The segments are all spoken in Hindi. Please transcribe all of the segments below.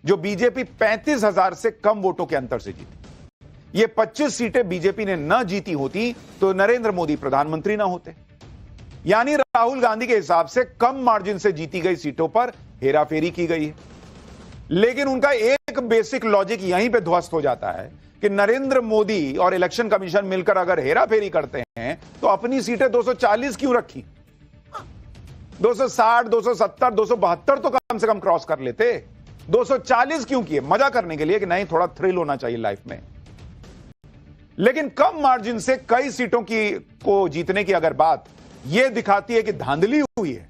जो बीजेपी 35,000 से कम वोटों के अंतर से जीती। ये 25 सीटें बीजेपी ने न जीती होती तो नरेंद्र मोदी प्रधानमंत्री ना होते। यानी राहुल गांधी के हिसाब से कम मार्जिन से जीती गई सीटों पर हेराफेरी की गई है। लेकिन उनका एक बेसिक लॉजिक यहीं पे ध्वस्त हो जाता है कि नरेंद्र मोदी और इलेक्शन कमीशन मिलकर अगर हेराफेरी करते हैं तो अपनी सीटें 240 क्यों रखी? 260, 270, 272 तो कम से कम क्रॉस कर लेते। 240 क्यों किए? मजा करने के लिए कि नहीं, थोड़ा थ्रिल होना चाहिए लाइफ में। लेकिन कम मार्जिन से कई सीटों को जीतने की अगर बात यह दिखाती है कि धांधली हुई है,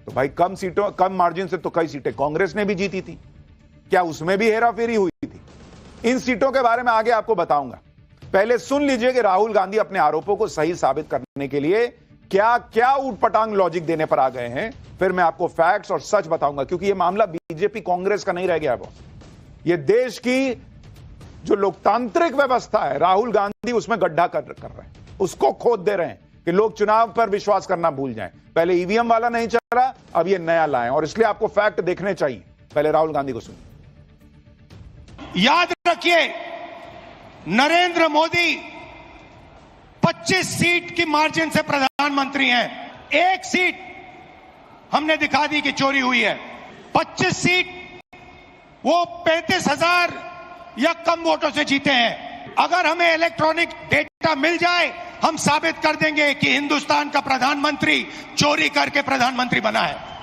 तो भाई कम मार्जिन से तो कई सीटें कांग्रेस ने भी जीती थी। क्या उसमें भी हेराफेरी हुई थी? इन सीटों के बारे में आगे आपको बताऊंगा। पहले सुन लीजिए कि राहुल गांधी अपने आरोपों को सही साबित करने के लिए क्या क्या ऊटपटांग लॉजिक देने पर आ गए हैं। फिर मैं आपको फैक्ट्स और सच बताऊंगा, क्योंकि यह मामला बीजेपी कांग्रेस का नहीं रह गया है। यह देश की जो लोकतांत्रिक व्यवस्था है, राहुल गांधी उसमें गड्ढा कर रहे हैं, उसको खोद दे रहे हैं कि लोग चुनाव पर विश्वास करना भूल जाएं। पहले ईवीएम वाला नहीं चल रहा, अब ये नया लाएं, और इसलिए आपको फैक्ट देखने चाहिए। पहले राहुल गांधी को सुनिए। याद रखिए, नरेंद्र मोदी 25 सीट की मार्जिन से प्रधानमंत्री हैं। एक सीट हमने दिखा दी कि चोरी हुई है। 25 सीट वो 35,000 या कम वोटों से जीते हैं। अगर हमें इलेक्ट्रॉनिक डेटा मिल जाए, हम साबित कर देंगे कि हिंदुस्तान का प्रधानमंत्री चोरी करके प्रधानमंत्री बना है।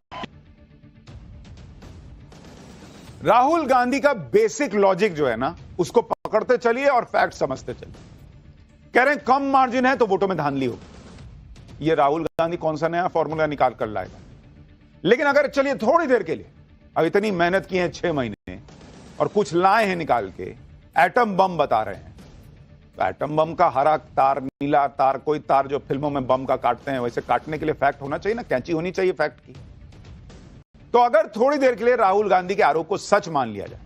राहुल गांधी का बेसिक लॉजिक जो है ना, उसको पकड़ते चलिए और फैक्ट समझते चलिए। कह रहे हैं कम मार्जिन है तो वोटों में धांधली होगी। ये राहुल गांधी कौन सा नया फॉर्मूला निकाल कर लाएगा? लेकिन अगर चलिए थोड़ी देर के लिए, अब इतनी मेहनत की है 6 महीने और कुछ लाए हैं निकाल के, एटम बम बता रहे हैं। तो एटम बम का हरा तार, नीला तार, कोई तार जो फिल्मों में बम का काटते हैं, वैसे काटने के लिए फैक्ट होना चाहिए ना, कैंची होनी चाहिए फैक्ट की। तो अगर थोड़ी देर के लिए राहुल गांधी के आरोप को सच मान लिया जाए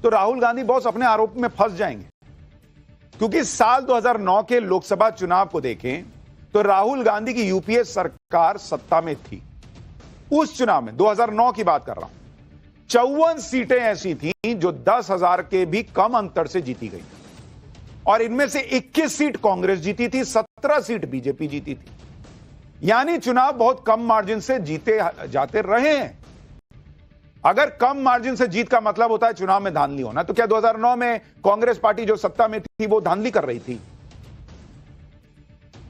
तो राहुल गांधी बॉस अपने आरोप में फंस जाएंगे। क्योंकि साल 2009 के लोकसभा चुनाव को देखें तो राहुल गांधी की यूपीए सरकार सत्ता में थी। उस चुनाव में 2009 की बात कर रहा हूं, 54 सीटें ऐसी थीं जो 10,000 के भी कम अंतर से जीती गई, और इनमें से 21 सीट कांग्रेस जीती थी, 17 सीट बीजेपी जीती थी। यानी चुनाव बहुत कम मार्जिन से जीते जाते रहे हैं। अगर कम मार्जिन से जीत का मतलब होता है चुनाव में धांधली होना, तो क्या 2009 में कांग्रेस पार्टी जो सत्ता में थी वो धांधली कर रही थी?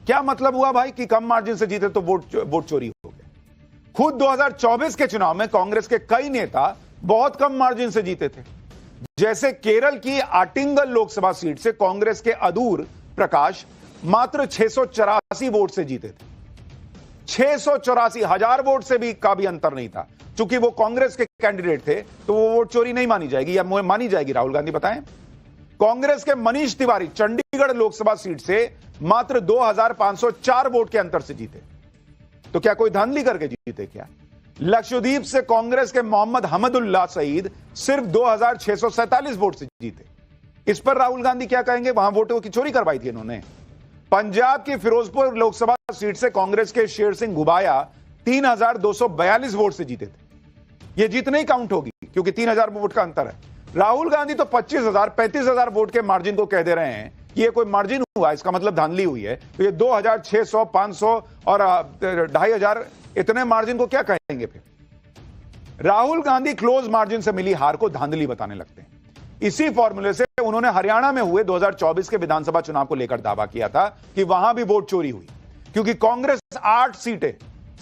क्या मतलब हुआ भाई कि कम मार्जिन से जीते तो वोट चोरी हो गए? खुद 2024 के चुनाव में कांग्रेस के कई नेता बहुत कम मार्जिन से जीते थे। जैसे केरल की आटिंगल लोकसभा सीट से कांग्रेस के अदूर प्रकाश मात्र 684 वोट से जीते थे। 684, 1000 वोट से भी का भी अंतर नहीं था। चूंकि वो कांग्रेस के कैंडिडेट थे तो वो वोट चोरी नहीं मानी जाएगी, या मानी जाएगी? राहुल गांधी बताएं। कांग्रेस के मनीष तिवारी चंडीगढ़ लोकसभा सीट से मात्र 2504 वोट के अंतर से जीते। तो क्या कोई धांधली करके जीते क्या? लक्षद्वीप से कांग्रेस के मोहम्मद हमदुल्लाह सईद सिर्फ 2647 वोट से जीते। इस पर राहुल गांधी क्या कहेंगे? वहां वोटों की चोरी करवाई थी इन्होंने। पंजाब की फिरोजपुर लोकसभा सीट से कांग्रेस के शेर सिंह घुबाया 3242 वोट से जीते थे। यह जीत नहीं काउंट होगी क्योंकि 3000 वोट का अंतर है। राहुल गांधी तो 25,000 35,000 वोट के मार्जिन को कह दे रहे हैं कि यह कोई मार्जिन हुआ, इसका मतलब धांधली हुई है। तो ये 2600, 500 और 2500 इतने मार्जिन को क्या कहेंगे फिर? राहुल गांधी क्लोज मार्जिन से मिली हार को धांधली बताने लगते हैं। इसी फॉर्मूले से उन्होंने हरियाणा में हुए 2024 के विधानसभा चुनाव को लेकर दावा किया था कि वहां भी वोट चोरी हुई, क्योंकि कांग्रेस 8 सीटें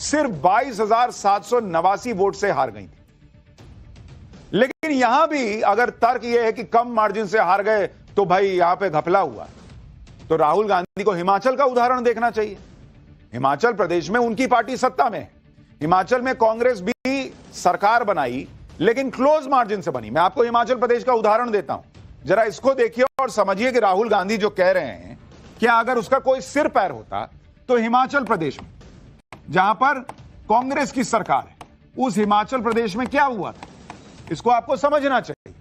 सिर्फ 22,789 वोट से हार गई थी। लेकिन यहां भी अगर तर्क यह है कि कम मार्जिन से हार गए तो भाई यहां पे घपला हुआ, तो राहुल गांधी को हिमाचल का उदाहरण देखना चाहिए। हिमाचल प्रदेश में उनकी पार्टी सत्ता में है। हिमाचल में कांग्रेस भी सरकार बनाई लेकिन क्लोज मार्जिन से बनी। मैं आपको हिमाचल प्रदेश का उदाहरण देता हूं, जरा इसको देखिए और समझिए कि राहुल गांधी जो कह रहे हैं, क्या अगर उसका कोई सिर पैर होता तो हिमाचल प्रदेश में, जहां पर कांग्रेस की सरकार है, उस हिमाचल प्रदेश में क्या हुआ था, इसको आपको समझना चाहिए।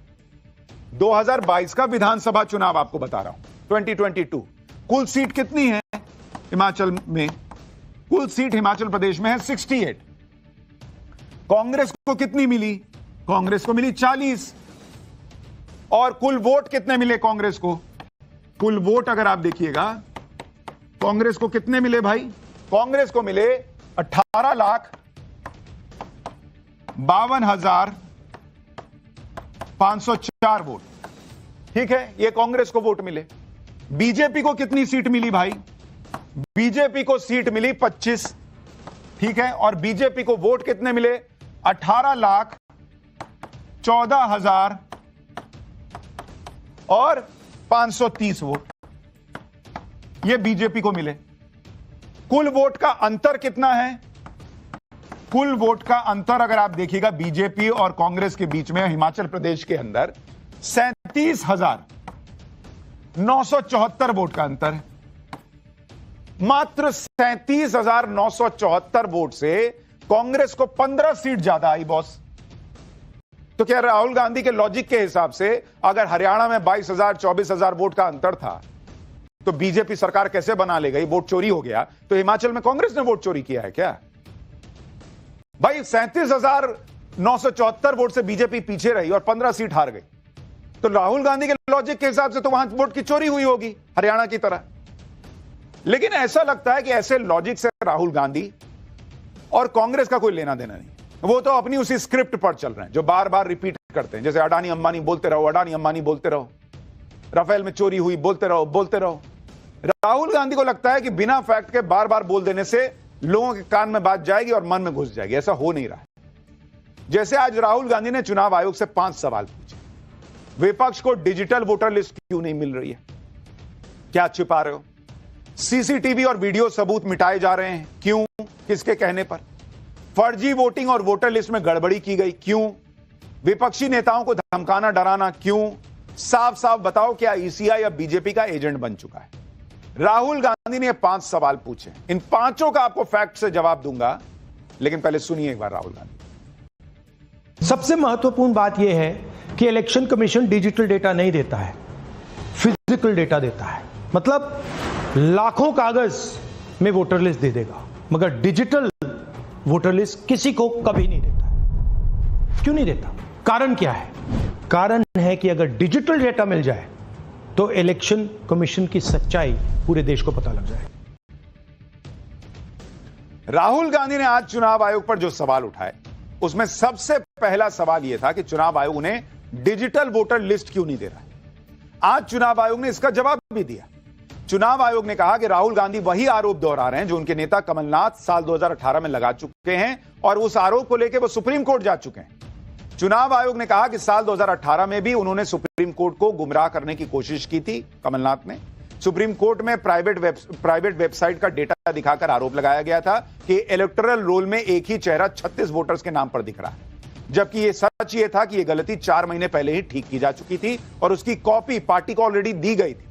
2022 का विधानसभा चुनाव आपको बता रहा हूं, 2022। कुल सीट कितनी है हिमाचल में? कुल सीट हिमाचल प्रदेश में है 68। कांग्रेस को कितनी मिली? कांग्रेस को मिली 40। और कुल वोट कितने मिले कांग्रेस को? कुल वोट अगर आप देखिएगा कांग्रेस को कितने मिले भाई? कांग्रेस को मिले 18,52,504 वोट। ठीक है, ये कांग्रेस को वोट मिले। बीजेपी को कितनी सीट मिली भाई? बीजेपी को सीट मिली 25। ठीक है, और बीजेपी को वोट कितने मिले? 18,14,000 और 530 वोट ये बीजेपी को मिले। कुल वोट का अंतर कितना है? कुल वोट का अंतर अगर आप देखिएगा बीजेपी और कांग्रेस के बीच में हिमाचल प्रदेश के अंदर 37,974 वोट का अंतर है। मात्र 37,974 वोट से कांग्रेस को 15 सीट ज्यादा आई बॉस। तो क्या राहुल गांधी के लॉजिक के हिसाब से अगर हरियाणा में 22,000 24,000 वोट का अंतर था तो बीजेपी सरकार कैसे बना ले गई? वोट चोरी हो गया। तो हिमाचल में कांग्रेस ने वोट चोरी किया है क्या भाई? 37,974 वोट से बीजेपी पीछे रही और 15 सीट हार गई। तो राहुल गांधी के लॉजिक के हिसाब से तो वहां वोट की चोरी हुई होगी हरियाणा की तरह। लेकिन ऐसा लगता है कि ऐसे लॉजिक से राहुल गांधी और कांग्रेस का कोई लेना देना नहीं। वो तो अपनी उसी स्क्रिप्ट पर चल रहे हैं जो बार बार रिपीट करते हैं। जैसे अडानी अंबानी बोलते रहो, अडानी अंबानी बोलते रहो, राफेल में चोरी हुई बोलते रहो, बोलते रहो। राहुल गांधी को लगता है कि बिना फैक्ट के बार बार बोल देने से लोगों के कान में बात जाएगी और मन में घुस जाएगी। ऐसा हो नहीं रहा है। जैसे आज राहुल गांधी ने चुनाव आयोग से 5 सवाल पूछे। विपक्ष को डिजिटल वोटर लिस्ट क्यों नहीं मिल रही है? क्या छिपा रहे हो? सीसीटीवी और वीडियो सबूत मिटाए जा रहे हैं, क्यों? किसके कहने पर? फर्जी वोटिंग और वोटर लिस्ट में गड़बड़ी की गई, क्यों? विपक्षी नेताओं को धमकाना डराना क्यों? साफ साफ बताओ, क्या ईसीआई अब बीजेपी का एजेंट बन चुका है? राहुल गांधी ने 5 सवाल पूछे। इन 5 का आपको फैक्ट से जवाब दूंगा, लेकिन पहले सुनिए एक बार राहुल गांधी। सबसे महत्वपूर्ण बात यह है कि इलेक्शन कमीशन डिजिटल डेटा नहीं देता है, फिजिकल डेटा देता है। मतलब लाखों कागज में वोटर लिस्ट दे देगा, मगर डिजिटल वोटर लिस्ट किसी को कभी नहीं देता है। क्यों नहीं देता? कारण क्या है? कारण है कि अगर डिजिटल डेटा मिल जाए तो इलेक्शन कमीशन की सच्चाई पूरे देश को पता लग जाए। राहुल गांधी ने आज चुनाव आयोग पर जो सवाल उठाए उसमें सबसे पहला सवाल यह था कि चुनाव आयोग उन्हें डिजिटल वोटर लिस्ट क्यों नहीं दे रहा है। आज चुनाव आयोग ने इसका जवाब भी दिया। चुनाव आयोग ने कहा कि राहुल गांधी वही आरोप दोहरा रहे हैं जो उनके नेता कमलनाथ साल 2018 में लगा चुके हैं और उस आरोप को लेकर वो सुप्रीम कोर्ट जा चुके हैं। चुनाव आयोग ने कहा कि साल 2018 में भी उन्होंने सुप्रीम कोर्ट को गुमराह करने की कोशिश की थी। कमलनाथ ने सुप्रीम कोर्ट में प्राइवेट वेबसाइट का डेटा दिखाकर आरोप लगाया गया था कि इलेक्टोरल रोल में एक ही चेहरा 36 वोटर्स के नाम पर दिख रहा है, जबकि यह सच ये था कि यह गलती 4 महीने पहले ही ठीक की जा चुकी थी और उसकी कॉपी पार्टी को ऑलरेडी दी गई थी।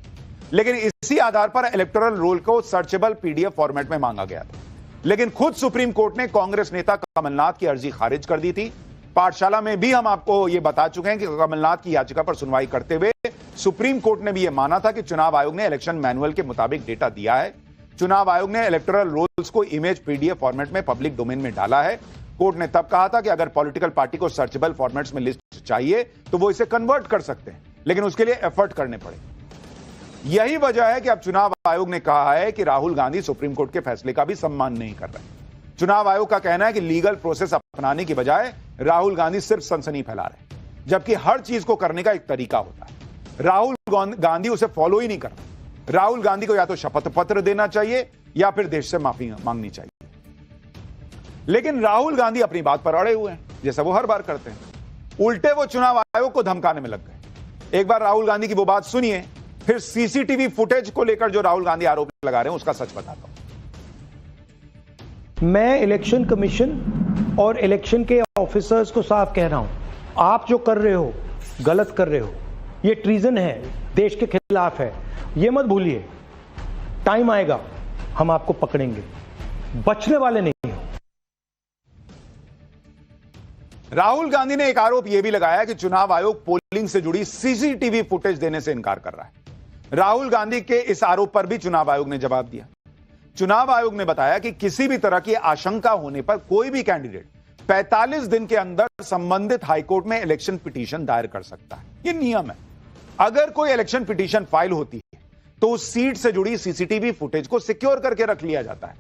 लेकिन इसी आधार पर इलेक्टोरल रोल को सर्चेबल पीडीएफ फॉर्मेट में मांगा गया था। लेकिन खुद सुप्रीम कोर्ट ने कांग्रेस नेता कमलनाथ की अर्जी खारिज कर दी थी। पाठशाला में भी हम आपको यह बता चुके हैं कि कमलनाथ की याचिका पर सुनवाई करते हुए सुप्रीम कोर्ट ने भी यह माना था कि चुनाव आयोग ने इलेक्शन मैनुअल के मुताबिक डेटा दिया है। चुनाव आयोग ने इलेक्टोरल रोल्स को इमेज पीडीएफ फॉर्मेट में पब्लिक डोमेन में डाला है। कोर्ट ने तब कहा था कि अगर पॉलिटिकल पार्टी को सर्चेबल फॉर्मेट्स में लिस्ट चाहिए तो वो इसे कन्वर्ट कर सकते हैं, लेकिन उसके लिए एफर्ट करने पड़े। यही वजह है कि अब चुनाव आयोग ने कहा है कि राहुल गांधी सुप्रीम कोर्ट के फैसले का भी सम्मान नहीं कर रहे। चुनाव आयोग का कहना है कि लीगल प्रोसेस अपनाने की बजाय राहुल गांधी सिर्फ सनसनी फैला रहे, जबकि हर चीज को करने का एक तरीका होता है। राहुल गांधी उसे फॉलो ही नहीं कर रहे। राहुल गांधी को या तो शपथ पत्र देना चाहिए या फिर देश से माफी मांगनी चाहिए। लेकिन राहुल गांधी अपनी बात पर अड़े हुए हैं, जैसा वो हर बार करते हैं। उल्टे वो चुनाव आयोग को धमकाने में लग गए। एक बार राहुल गांधी की वो बात सुनिए, फिर सीसीटीवी फुटेज को लेकर जो राहुल गांधी आरोप लगा रहे हैं उसका सच बताता हूं। मैं इलेक्शन कमीशन और इलेक्शन के ऑफिसर्स को साफ कह रहा हूं, आप जो कर रहे हो गलत कर रहे हो, ये ट्रीजन है, देश के खिलाफ है। ये मत भूलिए, टाइम आएगा हम आपको पकड़ेंगे, बचने वाले नहीं हो। राहुल गांधी ने एक आरोप यह भी लगाया कि चुनाव आयोग पोलिंग से जुड़ी सीसीटीवी फुटेज देने से इनकार कर रहा है। राहुल गांधी के इस आरोप पर भी चुनाव आयोग ने जवाब दिया। चुनाव आयोग ने बताया कि किसी भी तरह की आशंका होने पर कोई भी कैंडिडेट 45 दिन के अंदर संबंधित हाईकोर्ट में इलेक्शन पिटीशन दायर कर सकता है। यह नियम है। अगर कोई इलेक्शन पिटीशन फाइल होती है तो उस सीट से जुड़ी सीसीटीवी फुटेज को सिक्योर करके रख लिया जाता है।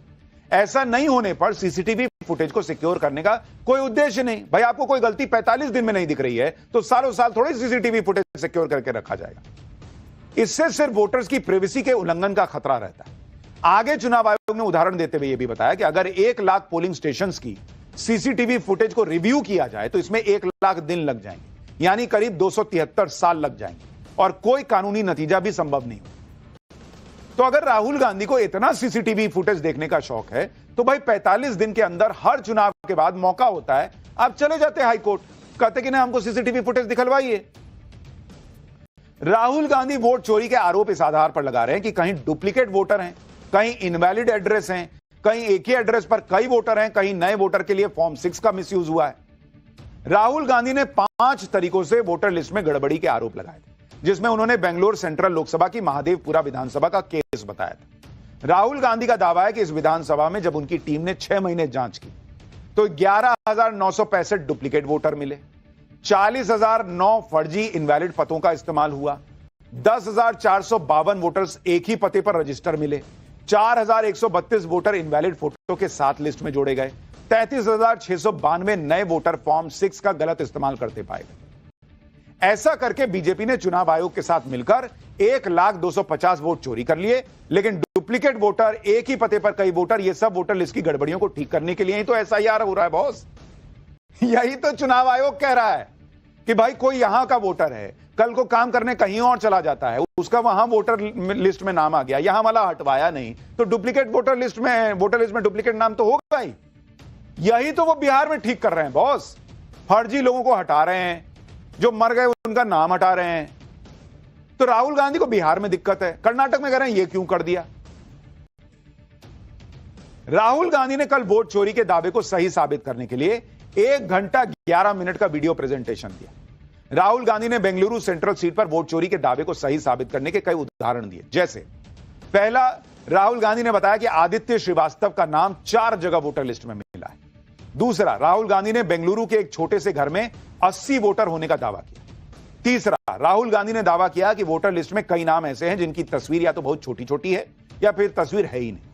ऐसा नहीं होने पर सीसीटीवी फुटेज को सिक्योर करने का कोई उद्देश्य नहीं। भाई आपको कोई गलती 45 दिन में नहीं दिख रही है तो सालों साल थोड़ी सीसीटीवी फुटेज सिक्योर करके रखा जाएगा। इससे सिर्फ वोटर्स की प्राइवेसी के उल्लंघन का खतरा रहता है। आगे चुनाव आयोग ने उदाहरण देते हुए यह भी बताया कि अगर 1 लाख पोलिंग स्टेशंस की सीसीटीवी फुटेज को रिव्यू किया जाए तो इसमें 1 लाख दिन लग जाएंगे, यानी करीब 273 साल लग जाएंगे और कोई कानूनी नतीजा भी संभव नहीं हो। तो अगर राहुल गांधी को इतना सीसीटीवी फुटेज देखने का शौक है तो भाई 45 दिन के अंदर हर चुनाव के बाद मौका होता है, आप चले जाते हैं हाईकोर्ट, कहते कि ना हमको सीसीटीवी फुटेज दिखलवाइए। राहुल गांधी वोट चोरी के आरोप इस आधार पर लगा रहे हैं कि कहीं डुप्लीकेट वोटर हैं, कहीं इनवैलिड एड्रेस हैं, कहीं एक ही एड्रेस पर कई वोटर हैं, कहीं नए वोटर के लिए फॉर्म 6 का मिसयूज हुआ है। राहुल गांधी ने 5 तरीकों से वोटर लिस्ट में गड़बड़ी के आरोप लगाए थे, जिसमें उन्होंने बेंगलोर सेंट्रल लोकसभा की महादेवपुरा विधानसभा का केस बताया था। राहुल गांधी का दावा है कि इस विधानसभा में जब उनकी टीम ने 6 महीने जांच की तो 11,965 डुप्लीकेट वोटर मिले, 40,009 फर्जी इनवैलिड पतों का इस्तेमाल हुआ, 10,452 वोटर्स एक ही पते पर रजिस्टर मिले, 4,132 वोटर इनवैलिड फोटो के साथ लिस्ट में जोड़े गए, 33,692 नए वोटर फॉर्म 6 का गलत इस्तेमाल करते पाए गए। ऐसा करके बीजेपी ने चुनाव आयोग के साथ मिलकर 1,250,000 वोट चोरी कर लिए, लेकिन डुप्लीकेट वोटर, एक ही पते पर कई वोटर, ये सब वोटर लिस्ट की गड़बड़ियों को ठीक करने के लिए ही तो एसआईआर हो रहा है बॉस। यही तो चुनाव आयोग कह रहा है कि भाई कोई यहां का वोटर है, कल को काम करने कहीं और चला जाता है, उसका वहां वोटर लिस्ट में नाम आ गया, यहां वाला हटवाया नहीं, तो डुप्लीकेट वोटर लिस्ट में डुप्लीकेट नाम तो होगा ही। यही तो वो बिहार में ठीक कर रहे हैं बॉस। फर्जी लोगों को हटा रहे हैं, जो मर गए उनका नाम हटा रहे हैं। तो राहुल गांधी को बिहार में दिक्कत है, कर्नाटक में कह रहे हैं ये क्यों कर दिया। राहुल गांधी ने कल वोट चोरी के दावे को सही साबित करने के लिए 1 घंटा 11 मिनट का वीडियो प्रेजेंटेशन दिया। राहुल गांधी ने बेंगलुरु सेंट्रल सीट पर वोट चोरी के दावे को सही साबित करने के कई उदाहरण दिए। जैसे पहला, राहुल गांधी ने बताया कि आदित्य श्रीवास्तव का नाम 4 जगह वोटर लिस्ट में मिला है। दूसरा, राहुल गांधी ने बेंगलुरु के एक छोटे से घर में 80 वोटर होने का दावा किया। तीसरा, राहुल गांधी ने दावा किया कि वोटर लिस्ट में कई नाम ऐसे हैं जिनकी तस्वीर या तो बहुत छोटी छोटी है या फिर तस्वीर है ही नहीं।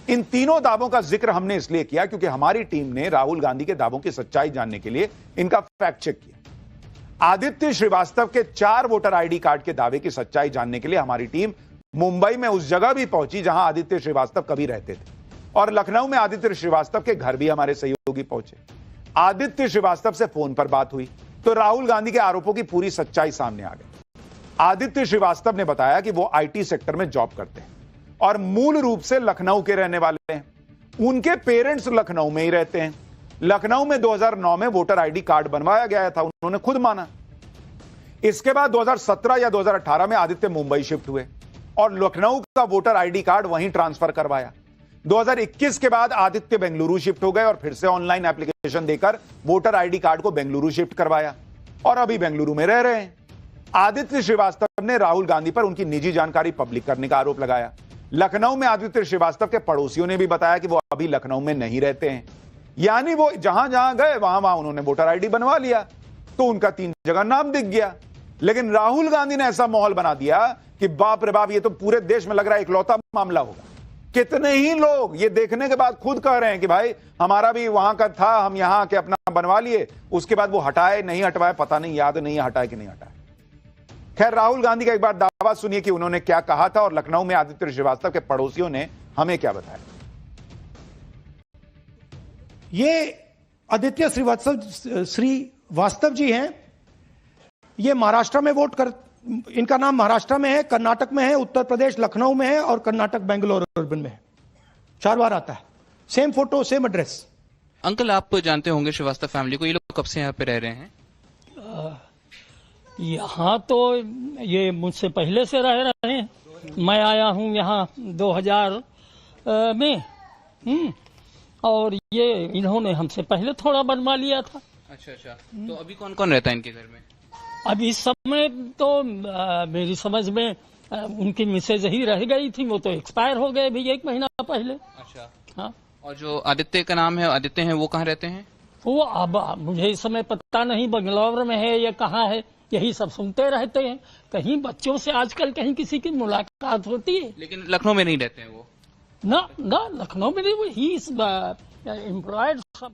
इन तीनों दावों का जिक्र हमने इसलिए किया क्योंकि हमारी टीम ने राहुल गांधी के दावों की सच्चाई जानने के लिए इनका फैक्ट चेक किया। आदित्य श्रीवास्तव के 4 वोटर आईडी कार्ड के दावे की सच्चाई जानने के लिए हमारी टीम मुंबई में उस जगह भी पहुंची जहां आदित्य श्रीवास्तव कभी रहते थे, और लखनऊ में आदित्य श्रीवास्तव के घर भी हमारे सहयोगी पहुंचे। आदित्य श्रीवास्तव से फोन पर बात हुई तो राहुल गांधी के आरोपों की पूरी सच्चाई सामने आ गई। आदित्य श्रीवास्तव ने बताया कि वो आईटी सेक्टर में जॉब करते हैं और मूल रूप से लखनऊ के रहने वाले हैं। उनके पेरेंट्स लखनऊ में ही रहते हैं। लखनऊ में 2009 में वोटर आईडी कार्ड बनवाया गया था, उन्होंने खुद माना। इसके बाद 2017 या 2018 में आदित्य मुंबई शिफ्ट हुए और लखनऊ का वोटर आईडी कार्ड वहीं ट्रांसफर करवाया। 2021 के बाद आदित्य बेंगलुरु शिफ्ट हो गए और फिर से ऑनलाइन एप्लीकेशन देकर वोटर आईडी कार्ड को बेंगलुरु शिफ्ट करवाया और अभी बेंगलुरु में रह रहे हैं। आदित्य श्रीवास्तव ने राहुल गांधी पर उनकी निजी जानकारी पब्लिक करने का आरोप लगाया। लखनऊ में आदित्य श्रीवास्तव के पड़ोसियों ने भी बताया कि वो अभी लखनऊ में नहीं रहते हैं, यानी वो जहां जहां गए वहां वहां उन्होंने वोटर आईडी बनवा लिया, तो उनका 3 जगह नाम दिख गया। लेकिन राहुल गांधी ने ऐसा माहौल बना दिया कि बाप रे बाप, ये तो पूरे देश में लग रहा है इकलौता मामला होगा। कितने ही लोग ये देखने के बाद खुद कह रहे हैं कि भाई हमारा भी वहां का था, हम यहां आके अपना बनवा लिए, उसके बाद वो हटाए नहीं हटवाए पता नहीं, याद नहीं हटाए कि नहीं हटाए। खैर, राहुल गांधी का एक बार दावा सुनिए कि उन्होंने क्या कहा था और लखनऊ में आदित्य श्रीवास्तव के पड़ोसियों ने हमें क्या बताया। ये आदित्य श्रीवास्तव जी हैं, ये महाराष्ट्र में इनका नाम महाराष्ट्र में है, कर्नाटक में है, उत्तर प्रदेश लखनऊ में है और कर्नाटक बेंगलोर अर्बन में है। 4 बार आता है, same photo same address. Uncle, आप जानते होंगे श्रीवास्तव फैमिली को, ये लोग कब से यहाँ पे रह रहे हैं? यहाँ तो ये मुझसे पहले से रह रहे हैं। मैं आया हूँ यहाँ 2000 में और ये इन्होंने हमसे पहले थोड़ा बनवा लिया था। अच्छा। तो अभी कौन कौन रहता है इनके घर में? अब इस समय तो मेरी समझ में उनकी मिसेज ही रह गई थी, वो तो एक्सपायर हो गए भी 1 महीना पहले। अच्छा। हाँ। और जो आदित्य का नाम है, आदित्य हैं, वो कहाँ रहते हैं? वो अब मुझे इस समय पता नहीं बंगलौर में है या कहाँ है, यही सब सुनते रहते हैं। कहीं बच्चों से आजकल कहीं किसी की मुलाकात होती है? लेकिन लखनऊ में नहीं रहते हैं वो। ना लखनऊ में नहीं, वो ही एम्प्लॉयड सब।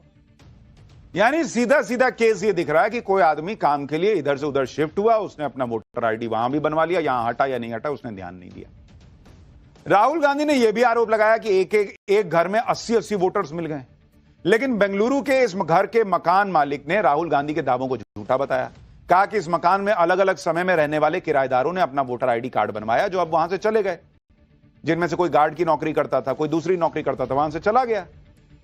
यानी सीधा सीधा केस ये दिख रहा है कि कोई आदमी काम के लिए इधर से उधर शिफ्ट हुआ, उसने अपना वोटर आईडी वहां भी बनवा लिया, यहां हटा या नहीं हटा उसने ध्यान नहीं दिया। राहुल गांधी ने यह भी आरोप लगाया कि एक घर में 80-80 वोटर्स मिल गए, लेकिन बेंगलुरु के इस घर के मकान मालिक ने राहुल गांधी के दावों को झूठा बताया। कहा कि इस मकान में अलग अलग समय में रहने वाले किराएदारों ने अपना वोटर आईडी कार्ड बनवाया, जो अब वहां से चले गए। जिनमें से कोई गार्ड की नौकरी करता था, कोई दूसरी नौकरी करता था, वहां से चला गया।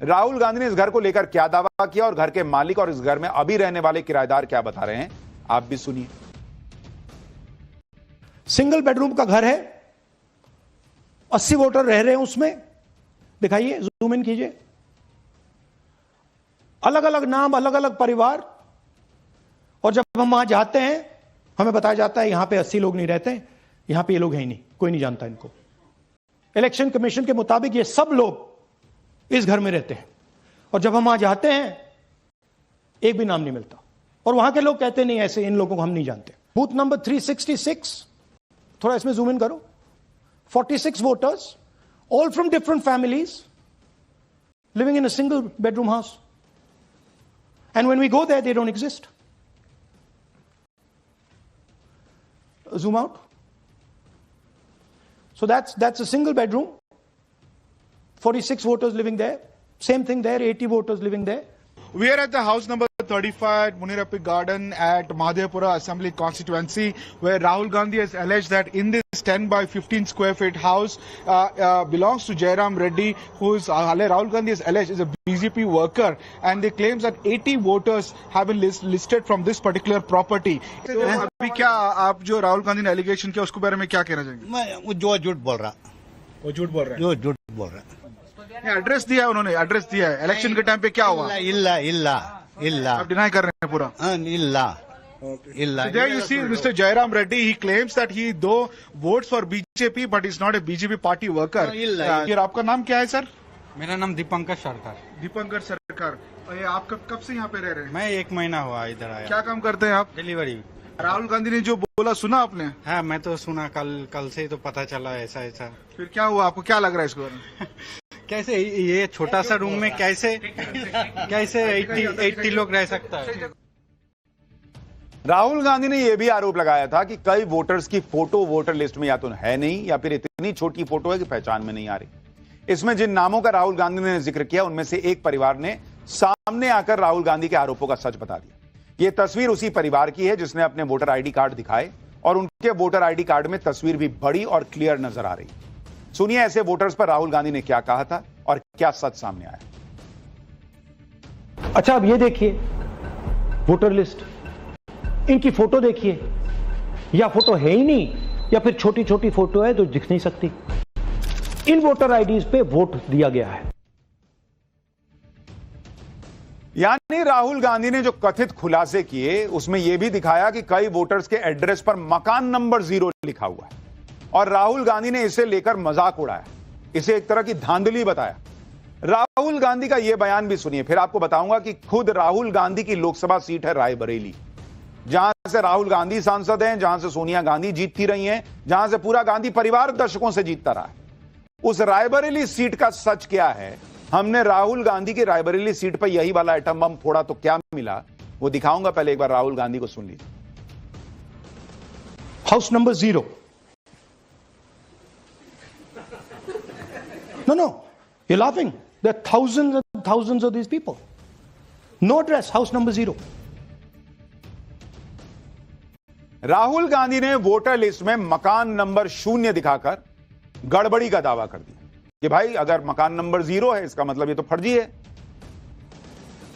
राहुल गांधी ने इस घर को लेकर क्या दावा किया और घर के मालिक और इस घर में अभी रहने वाले किराएदार क्या बता रहे हैं, आप भी सुनिए। सिंगल बेडरूम का घर है, 80 वोटर रह रहे हैं उसमें, दिखाइए, जूम इन कीजिए। अलग अलग नाम, अलग अलग परिवार, और जब हम वहां जाते हैं हमें बताया जाता है यहां पे 80 लोग नहीं रहते, यहां पे ये लोग हैं ही नहीं, कोई नहीं जानता इनको। इलेक्शन कमीशन के मुताबिक ये सब लोग इस घर में रहते हैं, और जब हम वहां जाते हैं एक भी नाम नहीं मिलता, और वहां के लोग कहते नहीं ऐसे, इन लोगों को हम नहीं जानते। बूथ नंबर 366, थोड़ा इसमें जूम इन करो। 46 voters, all from different families, living in a single bedroom house, and when we go there they don't exist. Zoom out. So that's a single bedroom. 46 voters living there. Same thing there, 80 voters living there. We are at the house number 35 at Munirappi Garden at Mahadevapura Assembly constituency, where Rahul Gandhi has alleged that in this 10 by 15 square feet house belongs to Jairam Reddy, who is Rahul Gandhi has alleged is a BJP worker, and they claims that 80 voters have been listed from this particular property. तो अभी क्या आप जो राहुल गांधी ने एलिगेशन किया उसके बारे में क्या कहना चाहेंगे? मैं जो झूठ बोल रहा, वो झूठ बोल रहे हैं, जो झूठ बोल रहा। एड्रेस दिया है उन्होंने, एड्रेस दिया है। इलेक्शन के टाइम पे क्या हुआ? इल्ला आप डिनाई कर रहे हैं पूरा? इल्ला। There you see Mr. Jairam Reddy, he claims that he though votes for BJP but is not a BJP party worker. ये आपका नाम क्या है सर? मेरा नाम दीपंकर सरकार। दीपंकर सरकार। ये आप कब से यहाँ पे रह रहे हैं? मैं 1 महीना हुआ इधर आया। क्या काम करते हैं आप? डिलीवरी। राहुल गांधी ने जो बोला सुना आपने? हाँ, मैं तो सुना, कल से ही तो पता चला ऐसा। फिर क्या हुआ, आपको क्या लग रहा है इसके बारे में? कैसे ये छोटा सा रूम में कैसे 80 लोग रह सकता है? राहुल गांधी ने यह भी आरोप लगाया था कि कई वोटर्स की फोटो वोटर लिस्ट में या तो है नहीं, या फिर इतनी छोटी फोटो है कि पहचान में नहीं आ रही। इसमें जिन नामों का राहुल गांधी ने जिक्र किया, उनमें से एक परिवार ने सामने आकर राहुल गांधी के आरोपों का सच बता दिया। यह तस्वीर उसी परिवार की है जिसने अपने वोटर आईडी कार्ड दिखाए, और उनके वोटर आईडी कार्ड में तस्वीर भी बड़ी और क्लियर नजर आ रही। सुनिए ऐसे वोटर्स पर राहुल गांधी ने क्या कहा था और क्या सच सामने आया। अच्छा, अब ये देखिए वोटर लिस्ट, इनकी फोटो देखिए, या फोटो है ही नहीं, या फिर छोटी छोटी फोटो है जो दिख नहीं सकती। इन वोटर आईडीज पे वोट दिया गया है। यानी राहुल गांधी ने जो कथित खुलासे किए उसमें यह भी दिखाया कि कई वोटर्स के एड्रेस पर मकान नंबर 0 लिखा हुआ है, और राहुल गांधी ने इसे लेकर मजाक उड़ाया, इसे एक तरह की धांधली बताया। राहुल गांधी का यह बयान भी सुनिए, फिर आपको बताऊंगा कि खुद राहुल गांधी की लोकसभा सीट है रायबरेली, जहां से राहुल गांधी सांसद हैं, जहां से सोनिया गांधी जीतती रही हैं, जहां से पूरा गांधी परिवार दशकों से जीतता रहा है। उस रायबरेली सीट का सच क्या है? हमने राहुल गांधी की रायबरेली सीट पर यही वाला एटम बम फोड़ा तो क्या मिला, वो दिखाऊंगा। पहले एक बार राहुल गांधी को सुन लीजिए। House number 0। No, you're laughing. There are thousands and thousands of these people. No address, house number 0. Rahul Gandhi ने वोटर लिस्ट में मकान नंबर 0 दिखाकर गड़बड़ी का दावा कर दिया कि भाई अगर मकान नंबर 0 है इसका मतलब ये तो फर्जी है,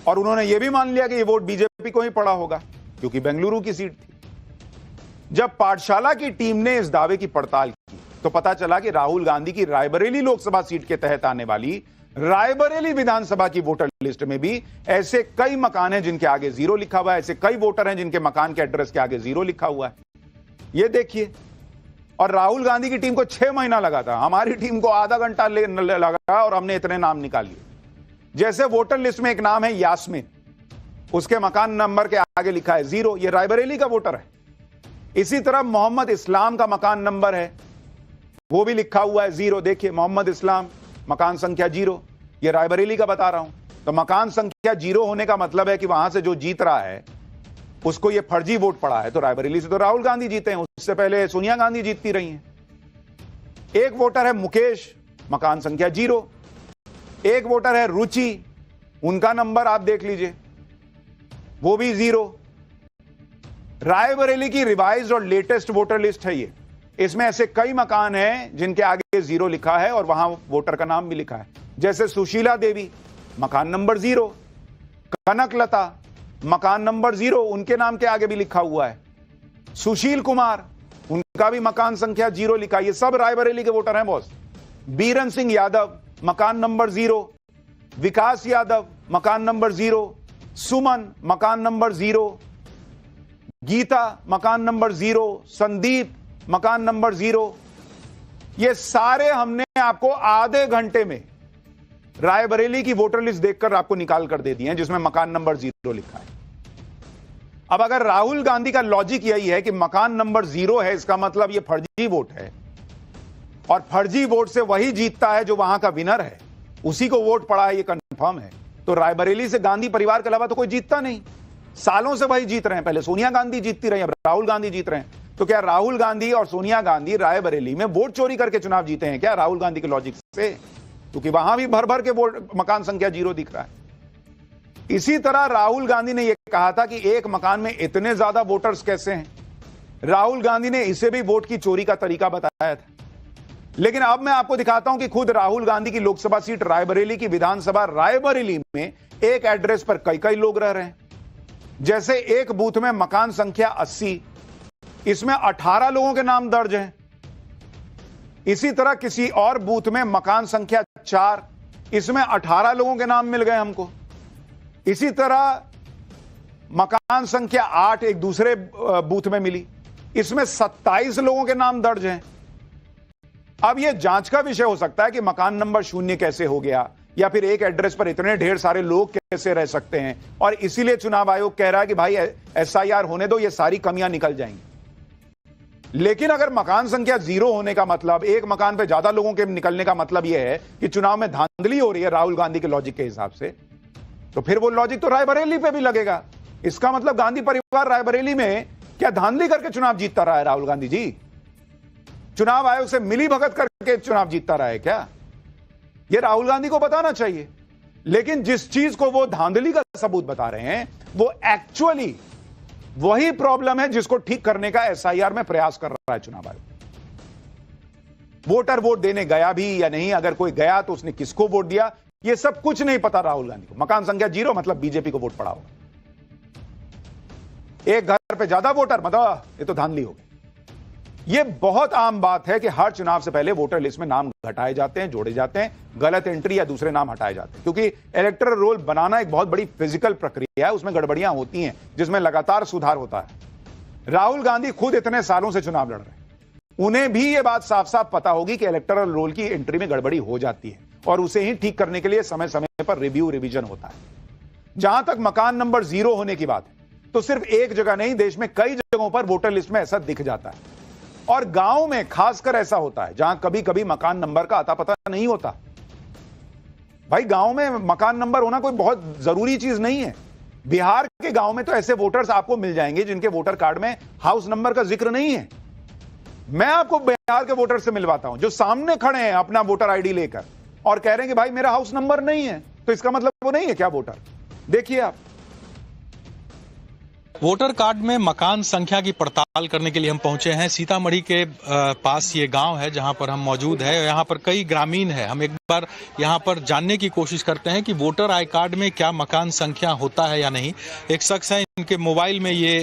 और उन्होंने ये भी मान लिया कि ये वोट बीजेपी को ही पड़ा होगा क्योंकि बेंगलुरु की सीट थी। जब पाठशाला की टीम ने इस दावे की पड़ताल की तो पता चला कि राहुल गांधी की रायबरेली लोकसभा सीट के तहत आने वाली रायबरेली विधानसभा की वोटर लिस्ट में भी ऐसे कई मकान हैं जिनके आगे 0 लिखा हुआ है, ऐसे कई वोटर हैं जिनके मकान के एड्रेस के आगे 0 लिखा हुआ है। यह देखिए, और राहुल गांधी की टीम को 6 महीना लगा था, हमारी टीम को आधा घंटा लगा और हमने इतने नाम निकाल लिए। जैसे वोटर लिस्ट में एक नाम है यास्मीन, उसके मकान नंबर के आगे लिखा है 0, ये रायबरेली का वोटर है। इसी तरह मोहम्मद इस्लाम का मकान नंबर है, वो भी लिखा हुआ है 0। देखिए मोहम्मद इस्लाम मकान संख्या 0, ये रायबरेली का बता रहा हूं। तो मकान संख्या 0 होने का मतलब है कि वहां से जो जीत रहा है उसको ये फर्जी वोट पड़ा है। तो रायबरेली से तो राहुल गांधी जीते हैं, उससे पहले सोनिया गांधी जीतती रही हैं। एक वोटर है मुकेश, मकान संख्या 0। एक वोटर है रुचि, उनका नंबर आप देख लीजिए, वो भी 0। रायबरेली की रिवाइज्ड और लेटेस्ट वोटर लिस्ट है ये। इसमें ऐसे कई मकान हैं जिनके आगे 0 लिखा है और वहां वोटर का नाम भी लिखा है, जैसे सुशीला देवी मकान नंबर 0, कनकलता मकान नंबर 0, उनके नाम के आगे भी लिखा हुआ है। सुशील कुमार, उनका भी मकान संख्या 0 लिखा है। ये सब रायबरेली के वोटर हैं बॉस। बीरन सिंह यादव मकान नंबर 0, विकास यादव मकान नंबर 0, सुमन मकान नंबर 0, गीता मकान नंबर 0, संदीप मकान नंबर 0। ये सारे हमने आपको आधे घंटे में रायबरेली की वोटर लिस्ट देखकर आपको निकाल कर दे दिए हैं, जिसमें मकान नंबर 0 लिखा है। अब अगर राहुल गांधी का लॉजिक यही है कि मकान नंबर 0 है, इसका मतलब ये फर्जी वोट है और फर्जी वोट से वही जीतता है जो वहां का विनर है, उसी को वोट पड़ा है, ये कंफर्म है। तो रायबरेली से गांधी परिवार के अलावा तो कोई जीतता नहीं। सालों से वही जीत रहे हैं, पहले सोनिया गांधी जीतती रही, अब राहुल गांधी जीत रहे हैं। तो क्या राहुल गांधी और सोनिया गांधी रायबरेली में वोट चोरी करके चुनाव जीते हैं क्या राहुल गांधी के लॉजिक से? क्योंकि वहां भी भर भर के वोट मकान संख्या 0 दिख रहा है। इसी तरह राहुल गांधी ने यह कहा था कि एक मकान में इतने ज्यादा वोटर्स कैसे हैं। राहुल गांधी ने इसे भी वोट की चोरी का तरीका बताया था। लेकिन अब मैं आपको दिखाता हूं कि खुद राहुल गांधी की लोकसभा सीट रायबरेली की विधानसभा रायबरेली में एक एड्रेस पर कई कई लोग रह रहे हैं। जैसे एक बूथ में मकान संख्या 80, इसमें 18 लोगों के नाम दर्ज हैं। इसी तरह किसी और बूथ में मकान संख्या 4, इसमें 18 लोगों के नाम मिल गए हमको। इसी तरह मकान संख्या 8 एक दूसरे बूथ में मिली, इसमें 27 लोगों के नाम दर्ज हैं। अब यह जांच का विषय हो सकता है कि मकान नंबर 0 कैसे हो गया, या फिर एक एड्रेस पर इतने ढेर सारे लोग कैसे रह सकते हैं। और इसीलिए चुनाव आयोग कह रहा है कि भाई SIR होने दो, ये सारी कमियां निकल जाएंगी। लेकिन अगर मकान संख्या 0 होने का मतलब, एक मकान पे ज्यादा लोगों के निकलने का मतलब यह है कि चुनाव में धांधली हो रही है राहुल गांधी के लॉजिक के हिसाब से, तो फिर वो लॉजिक तो रायबरेली पे भी लगेगा। इसका मतलब गांधी परिवार रायबरेली में क्या धांधली करके चुनाव जीतता रहा है राहुल गांधी जी? चुनाव आयोग से मिली भगत करके चुनाव जीतता रहा है क्या? यह राहुल गांधी को बताना चाहिए। लेकिन जिस चीज को वो धांधली का सबूत बता रहे हैं, वो एक्चुअली वही प्रॉब्लम है जिसको ठीक करने का SIR में प्रयास कर रहा है चुनाव आयोग। वोटर वोट देने गया भी या नहीं, अगर कोई गया तो उसने किसको वोट दिया, यह सब कुछ नहीं पता राहुल गांधी को। मकान संख्या 0 मतलब बीजेपी को वोट पड़ा होगा। एक घर पे ज्यादा वोटर मतलब ये तो धांधली हो गई। यह बहुत आम बात है कि हर चुनाव से पहले वोटर लिस्ट में नाम घटाए जाते हैं, जोड़े जाते हैं, गलत एंट्री या दूसरे नाम हटाए जाते हैं, क्योंकि इलेक्टोरल रोल बनाना एक बहुत बड़ी फिजिकल प्रक्रिया है, उसमें गड़बड़ियां होती हैं जिसमें लगातार सुधार होता है। राहुल गांधी खुद इतने सालों से चुनाव लड़ रहे हैं, उन्हें भी यह बात साफ साफ पता होगी कि इलेक्टोरल रोल की एंट्री में गड़बड़ी हो जाती है और उसे ही ठीक करने के लिए समय समय पर रिवीजन होता है। जहां तक मकान नंबर 0 होने की बात है, तो सिर्फ एक जगह नहीं, देश में कई जगहों पर वोटर लिस्ट में ऐसा दिख जाता है। और गांव में खासकर ऐसा होता है जहां कभी कभी मकान नंबर का अता पता नहीं होता। भाई गांव में मकान नंबर होना कोई बहुत जरूरी चीज नहीं है। बिहार के गांव में तो ऐसे वोटर्स आपको मिल जाएंगे जिनके वोटर कार्ड में हाउस नंबर का जिक्र नहीं है। मैं आपको बिहार के वोटर से मिलवाता हूं जो सामने खड़े हैं अपना वोटर आईडी लेकर और कह रहे हैं कि भाई मेरा हाउस नंबर नहीं है, तो इसका मतलब वो नहीं है क्या वोटर? देखिए आप, वोटर कार्ड में मकान संख्या की पड़ताल करने के लिए हम पहुंचे हैं। सीतामढ़ी के पास ये गांव है जहां पर हम मौजूद है। यहाँ पर कई ग्रामीण है। हम एक बार यहाँ पर जानने की कोशिश करते हैं कि वोटर आई कार्ड में क्या मकान संख्या होता है या नहीं। एक शख्स है, इनके मोबाइल में ये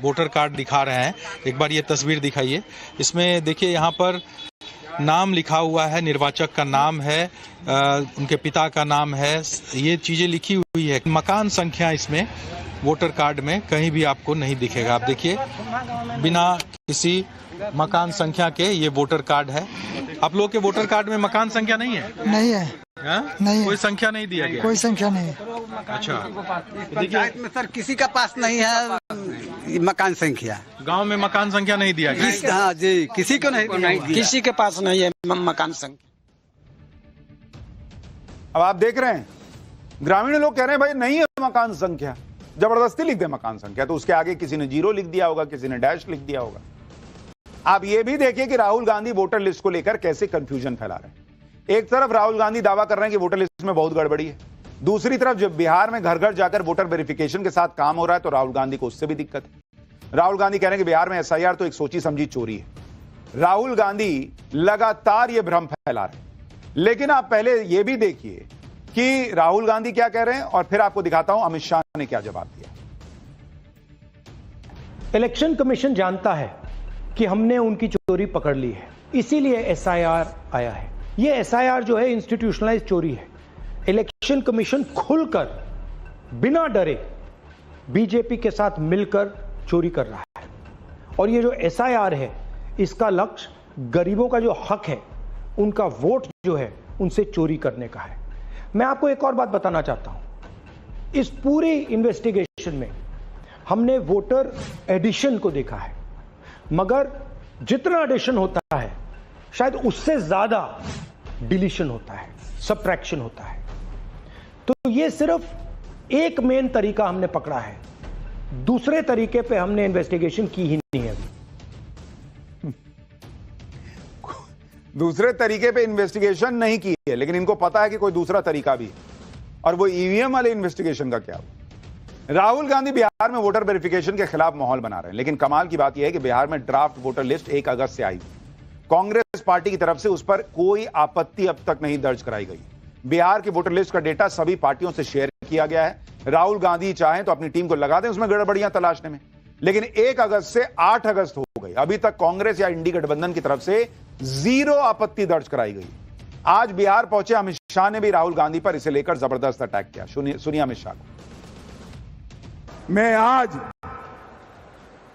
वोटर कार्ड दिखा रहे हैं। एक बार ये तस्वीर दिखाइए। इसमें देखिए यहाँ पर नाम लिखा हुआ है, निर्वाचक का नाम है, उनके पिता का नाम है, ये चीजें लिखी हुई है। मकान संख्या इसमें वोटर कार्ड में कहीं भी आपको नहीं दिखेगा। आप देखिए, बिना किसी मकान संख्या के ये वोटर कार्ड है। आप लोग के वोटर कार्ड में मकान संख्या नहीं है? नहीं है। हा? नहीं है। कोई संख्या नहीं दिया गया? कोई संख्या नहीं है। अच्छा, पंचायत में सर किसी का पास नहीं है मकान संख्या। गांव में मकान संख्या नहीं दिया गया। हाँ जी, किसी को नहीं दिया। किसी के पास नहीं है मकान संख्या। अब आप देख रहे हैं ग्रामीण लोग कह रहे हैं भाई नहीं है मकान संख्या, जबरदस्ती लिख दे मकान संख्या, तो उसके आगे किसी ने 0 लिख दिया होगा, किसी ने डैश लिख दिया होगा। आप ये भी देखिए कि राहुल गांधी वोटर लिस्ट को लेकर कैसे कंफ्यूजन फैला रहे हैं। एक तरफ राहुल गांधी दावा कर रहे हैं कि वोटर लिस्ट में बहुत गड़बड़ी है, दूसरी तरफ जब बिहार में घर घर जाकर वोटर वेरिफिकेशन के साथ काम हो रहा है तो राहुल गांधी को उससे भी दिक्कत है। राहुल गांधी कह रहे हैं कि बिहार में एसआईआर तो एक सोची समझी चोरी है। राहुल गांधी लगातार यह भ्रम फैला रहे हैं। लेकिन आप पहले यह भी देखिए कि राहुल गांधी क्या कह रहे हैं और फिर आपको दिखाता हूं अमित शाह ने क्या जवाब दिया। इलेक्शन कमीशन जानता है कि हमने उनकी चोरी पकड़ ली है, इसीलिए एसआईआर आया है। ये एसआईआर जो है इंस्टीट्यूशनलाइज चोरी है। इलेक्शन कमीशन खुलकर बिना डरे बीजेपी के साथ मिलकर चोरी कर रहा है। और ये जो एसआईआर है इसका लक्ष्य गरीबों का जो हक है, उनका वोट जो है उनसे चोरी करने का है। मैं आपको एक और बात बताना चाहता हूं। इस पूरी इन्वेस्टिगेशन में हमने वोटर एडिशन को देखा है, मगर जितना एडिशन होता है शायद उससे ज्यादा डिलीशन होता है, सबट्रैक्शन होता है। तो ये सिर्फ एक मेन तरीका हमने पकड़ा है, दूसरे तरीके पे हमने इन्वेस्टिगेशन की ही नहीं है। दूसरे तरीके पे इन्वेस्टिगेशन नहीं की है, लेकिन इनको पता है कि कोई दूसरा तरीका भी है, और वो ईवीएम वाले इन्वेस्टिगेशन का क्या हुआ। राहुल गांधी बिहार में वोटर वेरिफिकेशन के खिलाफ माहौल बना रहे हैं, लेकिन कमाल की बात यह है कि बिहार में ड्राफ्ट वोटर लिस्ट 1 अगस्त से आई। कांग्रेस पार्टी की तरफ से उस पर कोई आपत्ति अब तक नहीं दर्ज कराई गई। बिहार की वोटर लिस्ट का डेटा सभी पार्टियों से शेयर किया गया है। राहुल गांधी चाहें तो अपनी टीम को लगा दें उसमें गड़बड़ियां तलाशने में, लेकिन 1 अगस्त से 8 अगस्त हो गई, अभी तक कांग्रेस या इंडी गठबंधन की तरफ से 0 आपत्ति दर्ज कराई गई। आज बिहार पहुंचे अमित शाह ने भी राहुल गांधी पर इसे लेकर जबरदस्त अटैक किया। सुनिए अमित शाह को। मैं आज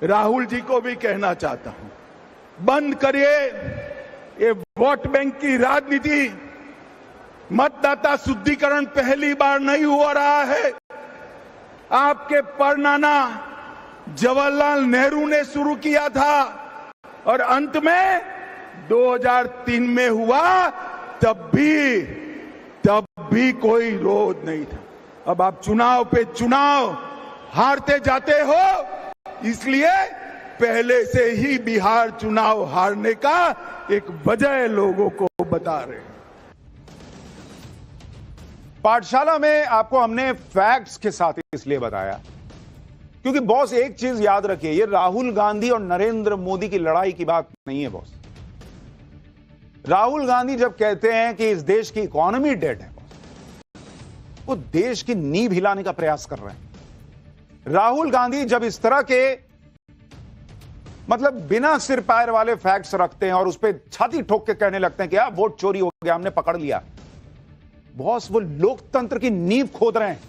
राहुल जी को भी कहना चाहता हूं, बंद करिए ये वोट बैंक की राजनीति। मतदाता शुद्धिकरण पहली बार नहीं हो रहा है। आपके परनाना जवाहरलाल नेहरू ने शुरू किया था और अंत में 2003 में हुआ, तब भी कोई विरोध नहीं था। अब आप चुनाव पे चुनाव हारते जाते हो, इसलिए पहले से ही बिहार चुनाव हारने का एक वजह लोगों को बता रहे हैं। पाठशाला में आपको हमने फैक्ट्स के साथ इसलिए बताया क्योंकि बॉस एक चीज याद रखिए, ये राहुल गांधी और नरेंद्र मोदी की लड़ाई की बात नहीं है बॉस। राहुल गांधी जब कहते हैं कि इस देश की इकोनॉमी डेड है, वो देश की नींव हिलाने का प्रयास कर रहे हैं। राहुल गांधी जब इस तरह के मतलब बिना सिर पैर वाले फैक्ट्स रखते हैं और उस पर छाती ठोक के कहने लगते हैं कि यार वोट चोरी हो गया, हमने पकड़ लिया, बॉस वो लोकतंत्र की नींव खोद रहे हैं।